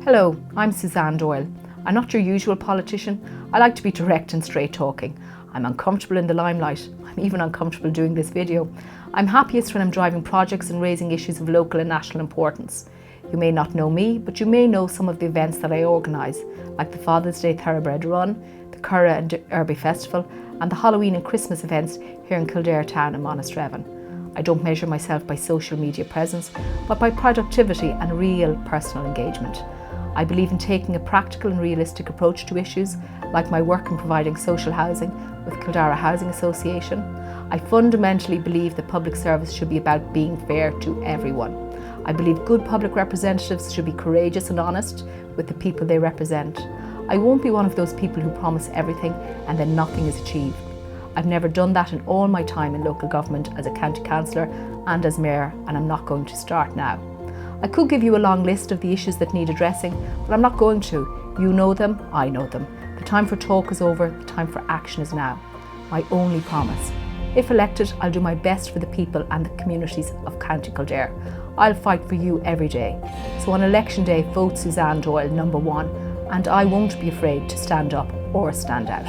Hello, I'm Suzanne Doyle. I'm not your usual politician. I like to be direct and straight talking. I'm uncomfortable in the limelight. I'm even uncomfortable doing this video. I'm happiest when I'm driving projects and raising issues of local and national importance. You may not know me, but you may know some of the events that I organise, like the Father's Day Thoroughbred Run, the Curragh and Derby Festival, and the Halloween and Christmas events here in Kildare town and Monasterevin. I don't measure myself by social media presence, but by productivity and real personal engagement. I believe in taking a practical and realistic approach to issues, like my work in providing social housing with Kildare Housing Association. I fundamentally believe that public service should be about being fair to everyone. I believe good public representatives should be courageous and honest with the people they represent. I won't be one of those people who promise everything and then nothing is achieved. I've never done that in all my time in local government as a county councillor and as mayor, and I'm not going to start now. I could give you a long list of the issues that need addressing, but I'm not going to. You know them, I know them. The time for talk is over, the time for action is now. My only promise. If elected, I'll do my best for the people and the communities of County Kildare. I'll fight for you every day. So on election day, vote Suzanne Doyle #1, and I won't be afraid to stand up or stand out.